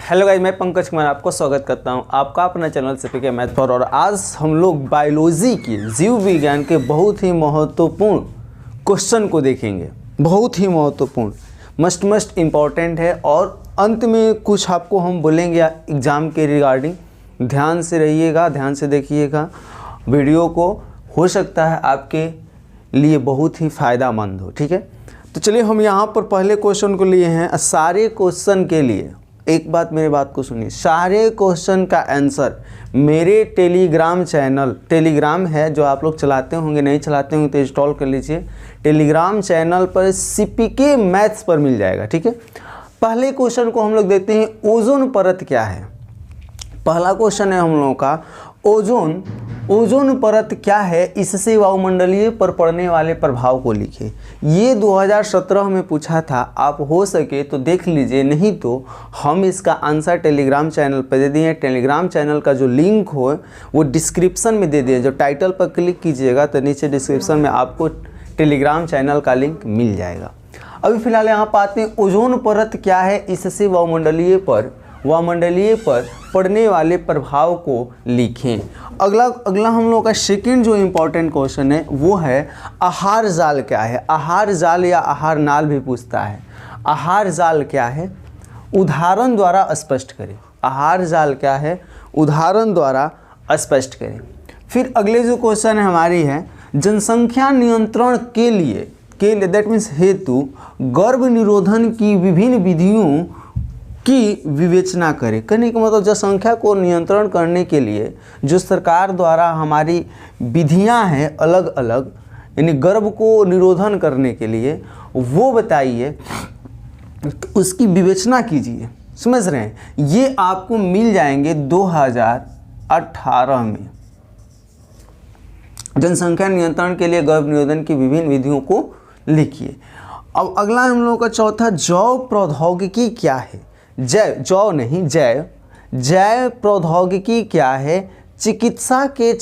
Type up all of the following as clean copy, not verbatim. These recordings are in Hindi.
हेलो गाइस, मैं पंकज कुमार आपको स्वागत करता हूं आपका अपना चैनल सीपीके मैथ फॉर। और आज हम लोग बायोलॉजी के जीव विज्ञान के बहुत ही महत्वपूर्ण क्वेश्चन को देखेंगे। बहुत ही महत्वपूर्ण, मस्ट इम्पॉर्टेंट है। और अंत में कुछ आपको हम बोलेंगे एग्ज़ाम के रिगार्डिंग। ध्यान से रहिएगा, ध्यान से देखिएगा वीडियो को, हो सकता है आपके लिए बहुत ही फ़ायदेमंद हो। ठीक है, तो चलिए हम यहाँ पर पहले क्वेश्चन को लिए हैं। सारे क्वेश्चन के लिए एक बात, मेरी बात को सुनिए, सारे क्वेश्चन का आंसर मेरे टेलीग्राम चैनल, टेलीग्राम है जो आप लोग चलाते होंगे, नहीं चलाते होंगे तो इंस्टॉल कर लीजिए। टेलीग्राम चैनल पर सीपीके मैथ्स पर मिल जाएगा। ठीक है, पहले क्वेश्चन को हम लोग देखते हैं, ओजोन परत क्या है। पहला क्वेश्चन है हम लोगों का, ओजोन परत क्या है, इससे वायुमंडलीय पर पड़ने वाले प्रभाव को लिखें। ये 2017 में पूछा था, आप हो सके तो देख लीजिए, नहीं तो हम इसका आंसर टेलीग्राम चैनल पर दे दिए। टेलीग्राम चैनल का जो लिंक हो वो डिस्क्रिप्शन में दे दिए। जो टाइटल पर क्लिक कीजिएगा तो नीचे डिस्क्रिप्शन में आपको टेलीग्राम चैनल का लिंक मिल जाएगा। अभी फिलहाल यहाँ पर आते हैं, ओजोन परत क्या है, इससे वायुमंडलीय पर पड़ने वाले प्रभाव को लिखें। अगला हम लोग का सेकंड जो इम्पोर्टेंट क्वेश्चन है वो है, आहार जाल क्या है। आहार जाल या आहार नाल भी पूछता है। आहार जाल क्या है, उदाहरण द्वारा स्पष्ट करें। आहार जाल क्या है, उदाहरण द्वारा स्पष्ट करें। फिर अगले जो क्वेश्चन है हमारी है, जनसंख्या नियंत्रण के लिए दैट मीन्स हेतु गर्भ निरोधन की विभिन्न विधियों की विवेचना करें। कहने का मतलब जनसंख्या को नियंत्रण करने के लिए जो सरकार द्वारा हमारी विधियां हैं अलग अलग, यानी गर्भ को निरोधन करने के लिए, वो बताइए, उसकी विवेचना कीजिए। समझ रहे हैं, ये आपको मिल जाएंगे 2018 में। जनसंख्या नियंत्रण के लिए गर्भ निरोधन की विभिन्न विधियों को लिखिए। अब अगला हम लोगों का चौथा, जैव प्रौद्योगिकी क्या है। जैव प्रौद्योगिकी क्या है, चिकित्सा के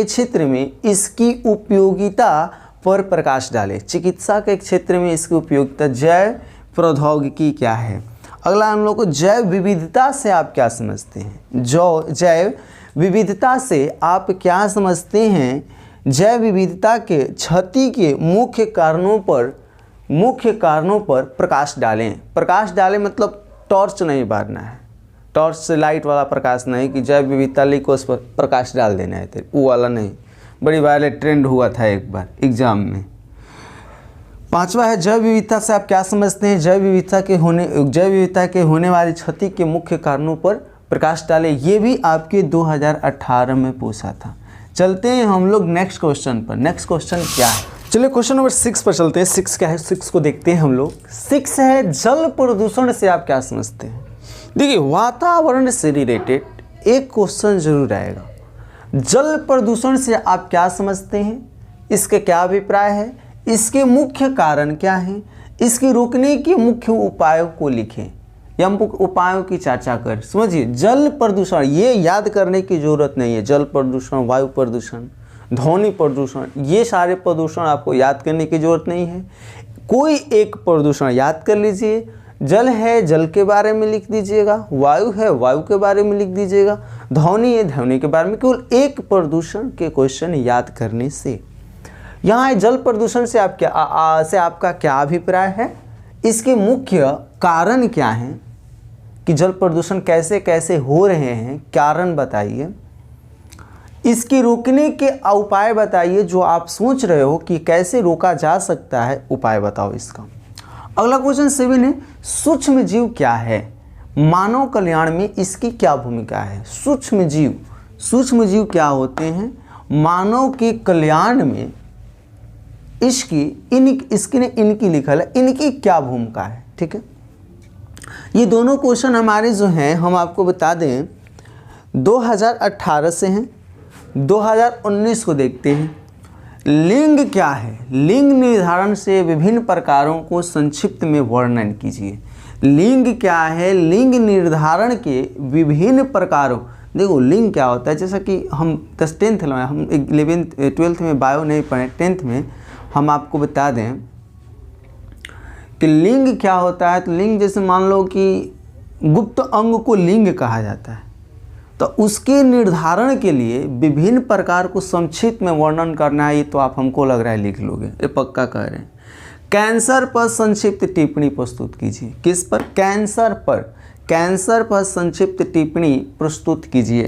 क्षेत्र में इसकी उपयोगिता पर प्रकाश डालें। चिकित्सा के क्षेत्र में इसकी उपयोगिता, जैव प्रौद्योगिकी क्या है। अगला हम लोग को, जैव विविधता से आप क्या समझते हैं। जैव विविधता से आप क्या समझते हैं। जैव विविधता के क्षति के मुख्य कारणों पर प्रकाश डालें। प्रकाश डालें मतलब टॉर्च नहीं बारना है, टॉर्च से लाइट वाला प्रकाश नहीं कि जैव विविधता लिखो उस पर प्रकाश डाल देना है, वो वाला नहीं। बड़ी वाले ट्रेंड हुआ था एक बार एग्जाम में। पांचवा है, जैव विविधता से आप क्या समझते हैं। जैव विविधता के होने वाली क्षति के मुख्य कारणों पर प्रकाश डालें। ये भी आपके 2018 में पूछा था। चलते हैं हम लोग नेक्स्ट क्वेश्चन पर। नेक्स्ट क्वेश्चन क्या है, चलिए क्वेश्चन नंबर 6 पर चलते हैं। 6 क्या है, 6 को देखते हैं हम लोग। 6 है, जल प्रदूषण से आप क्या समझते हैं। देखिए, वातावरण से रिलेटेड एक क्वेश्चन जरूर आएगा। जल प्रदूषण से आप क्या समझते हैं, इसके क्या अभिप्राय है, इसके मुख्य कारण क्या है, इसके रोकने के मुख्य उपायों को लिखें या उपायों की चर्चा कर। समझिए, जल प्रदूषण ये याद करने की जरूरत नहीं है। जल प्रदूषण, वायु प्रदूषण, ध्वनि प्रदूषण, ये सारे प्रदूषण आपको याद करने की जरूरत नहीं है। कोई एक प्रदूषण याद कर लीजिए। जल है, जल के बारे में लिख दीजिएगा। वायु है, वायु के बारे में लिख दीजिएगा। ध्वनि है, ध्वनि के बारे में। केवल एक प्रदूषण के क्वेश्चन याद करने से। यहाँ जल प्रदूषण से आपका क्या अभिप्राय है, इसके मुख्य कारण क्या हैं, कि जल प्रदूषण कैसे कैसे हो रहे हैं, कारण बताइए। इसके रोकने के उपाय बताइए, जो आप सोच रहे हो कि कैसे रोका जा सकता है, उपाय बताओ इसका। अगला क्वेश्चन 7 है, सूक्ष्म जीव क्या है, मानव कल्याण में इसकी क्या भूमिका है। सूक्ष्म जीव क्या होते हैं, मानव के कल्याण में इनकी लिखल है, इनकी क्या भूमिका है। ठीक है, ये दोनों क्वेश्चन हमारे जो हैं, हम आपको बता दें 2018 से हैं। 2019 को देखते हैं। लिंग क्या है, लिंग निर्धारण से विभिन्न प्रकारों को संक्षिप्त में वर्णन कीजिए। लिंग क्या है, लिंग निर्धारण के विभिन्न प्रकारों। देखो, लिंग क्या होता है, जैसा कि हम 10th में, हम 11th 12th में बायो नहीं पढ़े, 10th में हम आपको बता दें कि लिंग क्या होता है। तो लिंग जैसे मान लो कि गुप्त अंग को लिंग कहा जाता है, तो उसके निर्धारण के लिए विभिन्न प्रकार को संक्षिप्त में वर्णन करना है। ये तो आप हमको लग रहा है लिख लोगे, ये पक्का कह रहे हैं। कैंसर पर संक्षिप्त टिप्पणी प्रस्तुत कीजिए। किस पर? कैंसर पर। कैंसर पर संक्षिप्त टिप्पणी प्रस्तुत कीजिए।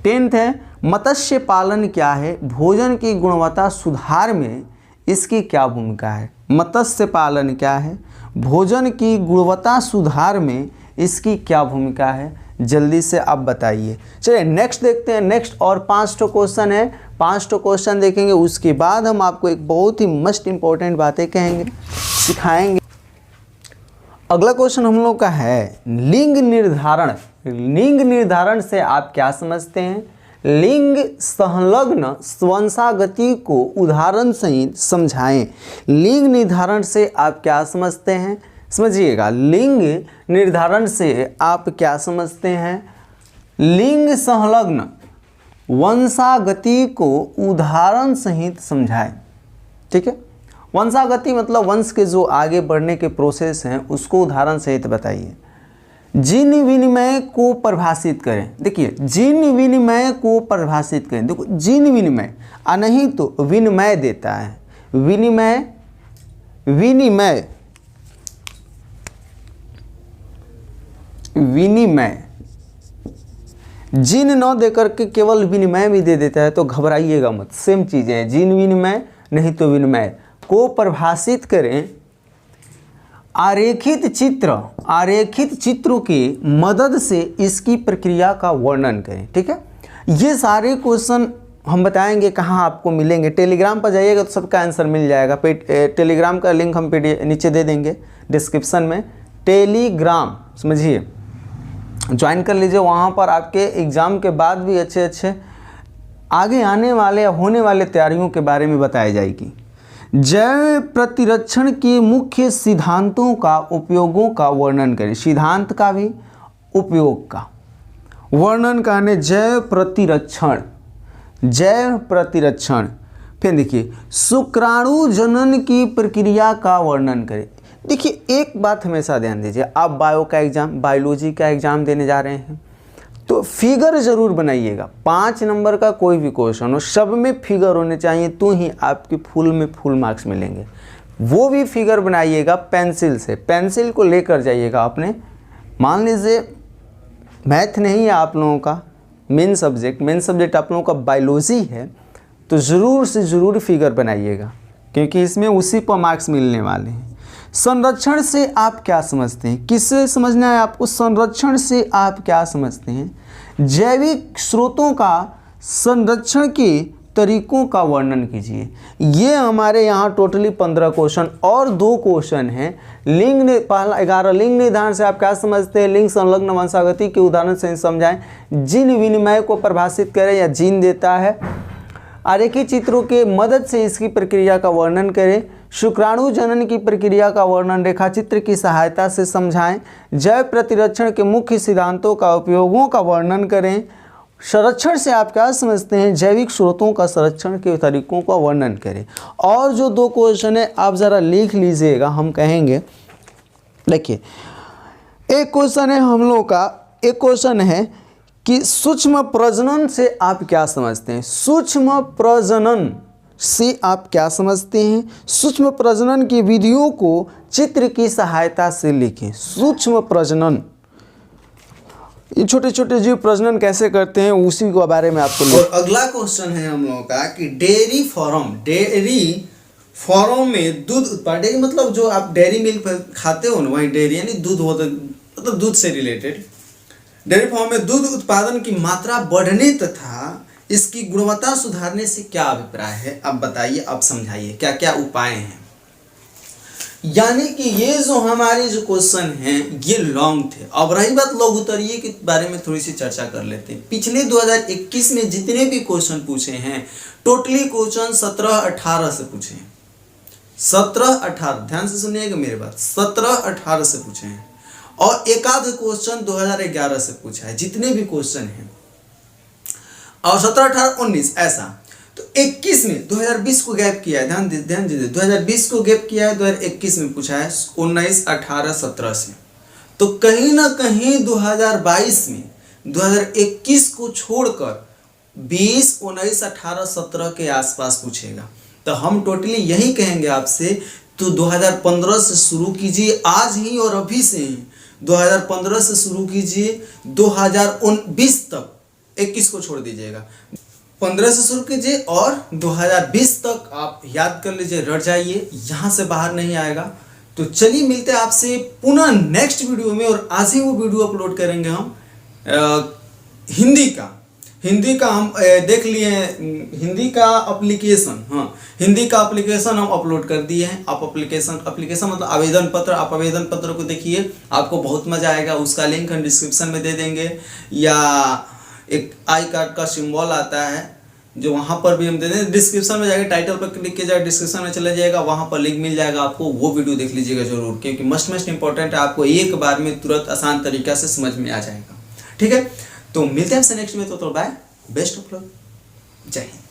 10th है, मत्स्य पालन क्या है, भोजन की गुणवत्ता सुधार में इसकी क्या भूमिका है। मत्स्य पालन क्या है, भोजन की गुणवत्ता सुधार में इसकी क्या भूमिका है, जल्दी से आप बताइए। चलिए नेक्स्ट देखते हैं। नेक्स्ट और 5 क्वेश्चन है, 5 क्वेश्चन देखेंगे, उसके बाद हम आपको एक बहुत ही मस्ट इंपॉर्टेंट बातें कहेंगे, सिखाएंगे। अगला क्वेश्चन हम लोग का है लिंग निर्धारण। लिंग निर्धारण से आप क्या समझते हैं? लिंग संलग्न वंशागति को उदाहरण सहित समझाएं। लिंग निर्धारण से आप क्या समझते हैं? समझिएगा, लिंग निर्धारण से आप क्या समझते हैं? लिंग संलग्न वंशागति को उदाहरण सहित समझाएं। ठीक है, वंशागति मतलब वंश के जो आगे बढ़ने के प्रोसेस हैं उसको उदाहरण सहित बताइए। जीन विनिमय को परिभाषित करें। देखिए, जीन विनिमय को परिभाषित करें। देखो, जीन विनिमय नहीं तो विनिमय देता है। विनिमय, विनिमय, विनिमय, जीन न देकर के केवल विनिमय भी दे देता है तो घबराइएगा मत, सेम चीज़ें हैं। जीन विनिमय नहीं तो विनिमय को परिभाषित करें। आरेखित चित्र, आरेखित चित्रों की मदद से इसकी प्रक्रिया का वर्णन करें। ठीक है, ये सारे क्वेश्चन हम बताएंगे कहाँ आपको मिलेंगे। टेलीग्राम पर जाइएगा तो सबका आंसर मिल जाएगा। टेलीग्राम का लिंक हम नीचे दे देंगे डिस्क्रिप्शन में। टेलीग्राम समझिए, ज्वाइन कर लीजिए। वहाँ पर आपके एग्ज़ाम के बाद भी अच्छे अच्छे आगे आने वाले या होने वाले तैयारियों के बारे में बताई जाएगी। जैव प्रतिरक्षण के मुख्य सिद्धांतों का उपयोगों का वर्णन करें। सिद्धांत का भी उपयोग का वर्णन करने। जैव प्रतिरक्षण, जैव प्रतिरक्षण। फिर देखिए, शुक्राणु जनन की प्रक्रिया का वर्णन करें। देखिए, एक बात हमेशा ध्यान दीजिए, आप बायो का एग्जाम, बायोलॉजी का एग्जाम देने जा रहे हैं तो फिगर ज़रूर बनाइएगा। 5 नंबर का कोई भी क्वेश्चन हो, सब में फिगर होने चाहिए, तो ही आपके फुल में फुल मार्क्स मिलेंगे। वो भी फिगर बनाइएगा पेंसिल से। पेंसिल को लेकर जाइएगा अपने। मान लीजिए मैथ नहीं है आप लोगों का मेन सब्जेक्ट आप लोगों का बायोलॉजी है, तो ज़रूर से ज़रूर फिगर बनाइएगा, क्योंकि इसमें उसी पर मार्क्स मिलने वाले हैं। संरक्षण से आप क्या समझते हैं? किससे समझना है आपको? संरक्षण से आप क्या समझते हैं? जैविक स्रोतों का संरक्षण के तरीकों का वर्णन कीजिए। ये हमारे यहाँ टोटली 15 क्वेश्चन और 2 क्वेश्चन हैं। लिंग ने पहला 11 लिंग निर्धारण से आप क्या समझते हैं? लिंग संलग्न वंशागति के उदाहरण से समझाएं। जीन विनिमय को परिभाषित करें या जीन देता है। आरेखित चित्रों के मदद से इसकी प्रक्रिया का वर्णन करें। शुक्राणु जनन की प्रक्रिया का वर्णन रेखाचित्र की सहायता से समझाएं। जैव प्रतिरक्षण के मुख्य सिद्धांतों का उपयोगों का वर्णन करें। संरक्षण से आप क्या समझते हैं? जैविक स्रोतों का संरक्षण के तरीकों का वर्णन करें। और जो 2 क्वेश्चन है आप ज़रा लिख लीजिएगा, हम कहेंगे। देखिए, एक क्वेश्चन है हम लोग का, एक क्वेश्चन है कि सूक्ष्म प्रजनन से आप क्या समझते हैं? सूक्ष्म प्रजनन से आप क्या समझते हैं? सूक्ष्म प्रजनन की विधियों को चित्र की सहायता से लिखें। सूक्ष्म प्रजनन, ये छोटे छोटे जीव प्रजनन कैसे करते हैं उसी के बारे में आपको। और अगला क्वेश्चन है हम लोगों का कि डेयरी फार्म, डेयरी फार्म में दूध उत्पादन, डेयरी मतलब जो आप डेयरी मिल्क खाते हो ना, वही डेयरी यानी दूध होता, मतलब दूध से रिलेटेड। डेयरी फार्म में दूध उत्पादन की मात्रा बढ़ने तथा इसकी गुणवत्ता सुधारने से क्या अभिप्राय है? अब बताइए, अब समझाइए क्या क्या उपाय हैं। यानी कि ये जो हमारे जो क्वेश्चन हैं ये लॉन्ग थे। अब रही बात लघुत्तरीय के बारे में थोड़ी सी चर्चा कर लेते हैं। पिछले 2021 में जितने भी क्वेश्चन पूछे हैं, टोटली क्वेश्चन 17-18 से पूछे हैं। 17-18, ध्यान से सुनिएगा मेरे बात, 17-18 से पूछे हैं और एक आध क्वेश्चन 2011 से पूछा है, जितने भी क्वेश्चन हैं। और 17, 18, 19 ऐसा। तो 21 में 2020 को गैप किया है, ध्यान दीजिए 2020 को गैप किया है, 2021 में पूछा है 19, 18, 17 से। तो कहीं ना कहीं 2022 में 2021 को छोड़कर 20, 19, 18, 17 के आसपास पूछेगा। तो हम टोटली यही कहेंगे आपसे, तो 2015 से शुरू कीजिए आज ही और अभी से ही 2015 से शुरू कीजिए 2019 तक, 21 को छोड़ दीजिएगा, 15 से शुरू कीजिए और 2020 तक आप याद कर लीजिए, रट जाइए, यहाँ से बाहर नहीं आएगा। तो चलिए मिलते हैं आपसे पुनः नेक्स्ट वीडियो में, और आज ही वो वीडियो अपलोड करेंगे हम हिंदी का हम देख लिए हिंदी का एप्लीकेशन, हाँ हिंदी का एप्लीकेशन हम अपलोड कर दिए हैं। आप एप्लीकेशन मतलब आवेदन पत्र, आप आवेदन पत्र को देखिए, आपको बहुत मजा आएगा। उसका लिंक हम डिस्क्रिप्शन में दे देंगे, या एक आई कार्ड का सिंबल आता है जो वहाँ पर भी हम दे देंगे। डिस्क्रिप्शन में जाके टाइटल पर क्लिक कीजिएगा, डिस्क्रिप्शन में चले जाएगा, वहाँ पर लिंक मिल जाएगा आपको, वो वीडियो देख लीजिएगा जरूर, क्योंकि मस्ट इंपॉर्टेंट है, आपको एक बार में तुरंत आसान तरीका से समझ में आ जाएगा। ठीक है, तो मिलते हैं आपसे नेक्स्ट में, तो बाय, बेस्ट ऑफ लक, जय हिंद।